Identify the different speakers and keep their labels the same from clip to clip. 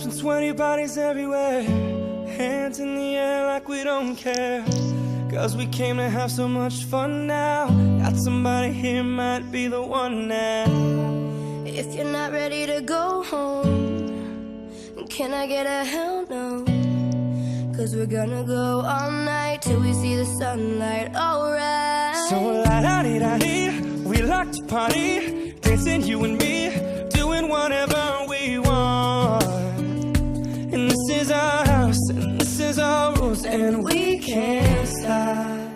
Speaker 1: and sweaty bodies everywhere, hands in the air like we don't care. Cause we came to have so much fun now. Got somebody here, might be the one now.
Speaker 2: If you're not ready to go home, can I get a hell no? Cause we're gonna go all night till we see the sunlight, alright.
Speaker 1: So la-da-dee-da-dee, we like to party, dancing you and me, doing whatever we want. And this is our house, and this is our rules, and we can't stop,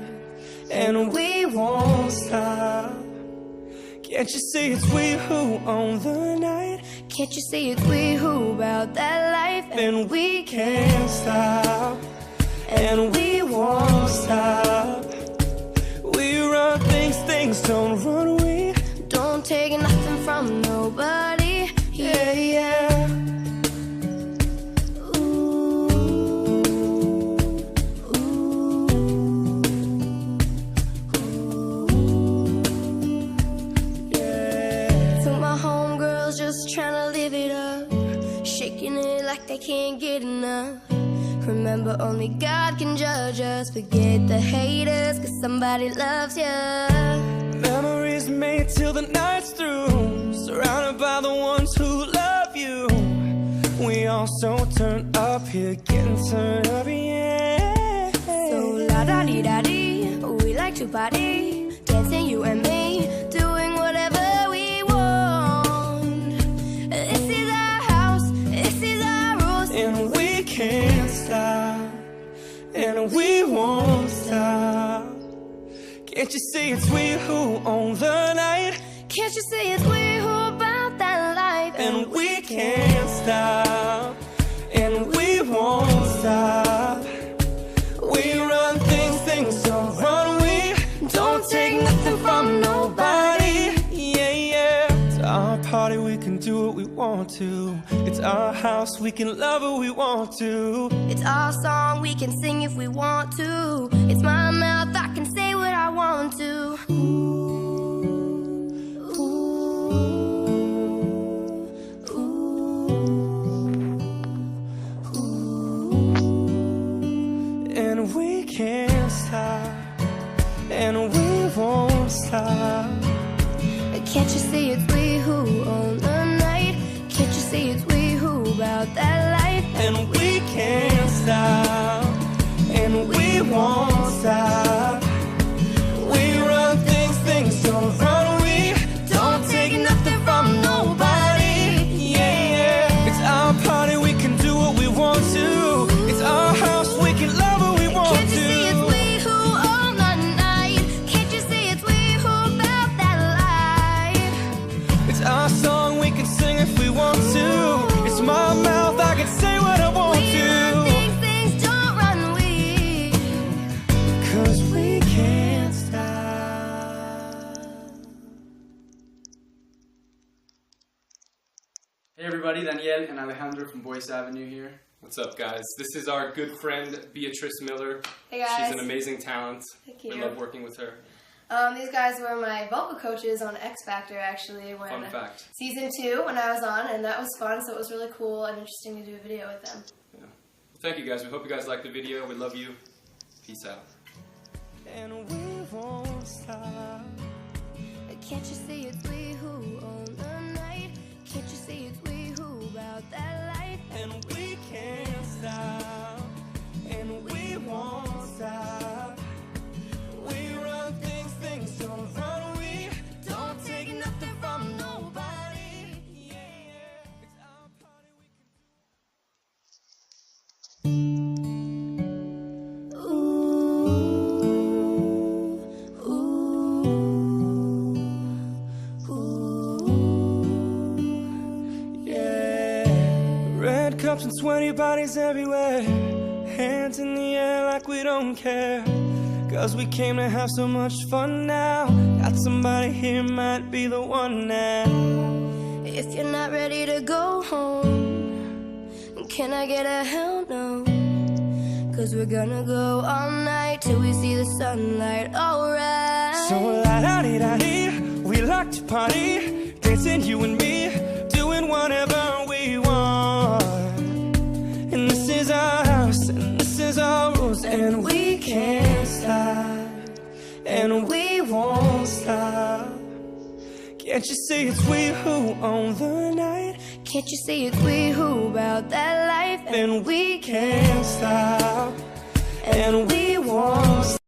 Speaker 1: and we won't stop. Can't you see it's we who own the night?
Speaker 2: Can't you see it's we who about that life?
Speaker 1: And we can't stop, and we won't stop. We run things, things don't run. We
Speaker 2: don't take nothing from nobody.
Speaker 1: Yeah, yeah.
Speaker 2: Ooh, ooh, ooh,
Speaker 1: yeah.
Speaker 2: So my homegirls just trying to live it up, shaking it like they can't get enough. Remember, only God can judge us. Forget the haters, cause somebody loves ya.
Speaker 1: Memories made till the night's through, surrounded by the ones who love you. We all so turned up here, getting turned up, yeah.
Speaker 2: So la-da-dee-da-dee, we like to party, dancing you and me, doing whatever we want. This is our house, this is our rules,
Speaker 1: and we can't stop, and we won't stop. Can't you see it's we who own the night?
Speaker 2: Can't you see it's we who about that life?
Speaker 1: And we can't stop, and we won't stop. We run things, things don't run. We don't take nothing from nobody. Yeah, yeah. It's our party, we can do what we want to. It's our house, we can love who we want to.
Speaker 2: It's our song, we can sing if we want to. It's my mouth, I can say what I want to.
Speaker 1: And we can't stop, and we won't stop.
Speaker 2: Can't you see it's we who own the night? Can't you see it's we who about that life?
Speaker 1: And we can't stop, and we won't stop. We run things, things don't run. We don't take nothing from nobody. Yeah, yeah. It's our party, we can do what we want to. It's our house, we can love who we want
Speaker 2: Can't you
Speaker 1: to.
Speaker 2: see it's we who own the night? Can't you see it's we who about that life?
Speaker 1: It's our song, we can sing if we want to. It's my mouth, I can say what I want
Speaker 2: We run
Speaker 1: to.
Speaker 2: things, things don't run. We,
Speaker 1: Cause we can't stop.
Speaker 3: Hey everybody, Daniel and Alejandro from Boyce Avenue here.
Speaker 4: What's up, guys? This is our good friend, Beatrice Miller.
Speaker 5: Hey guys.
Speaker 4: She's an amazing talent.
Speaker 5: Thank you.
Speaker 4: We love working with her.
Speaker 5: These guys were my vocal coaches on X Factor, actually, when
Speaker 4: Fun fact.
Speaker 5: season 2 when I was on, and that was fun. So it was really cool and interesting to do a video with them.
Speaker 4: Yeah. Well, thank you, guys. We hope you guys liked the video. We love you. Peace out.
Speaker 1: And we won't stop.
Speaker 2: can't you see it's we who own the night? Can't you see it's we who about that life?
Speaker 1: And we can't stop, and we won't stop. We run things, things don't run. We don't take nothing from nobody. Yeah, yeah. It's our party, we can cups and sweaty bodies everywhere, hands in the air like we don't care. Cause we came to have so much fun now. Got somebody here, might be the one now.
Speaker 2: If you're not ready to go home, can I get a hell no? Cause we're gonna go all night till we see the sunlight, alright.
Speaker 1: So la-da-dee-da-dee, we like to party, dancing you and me, doing whatever we want. Can't you see it's we who own the night?
Speaker 2: Can't you see it's we who about that life?
Speaker 1: And we can't stop, and we won't stop.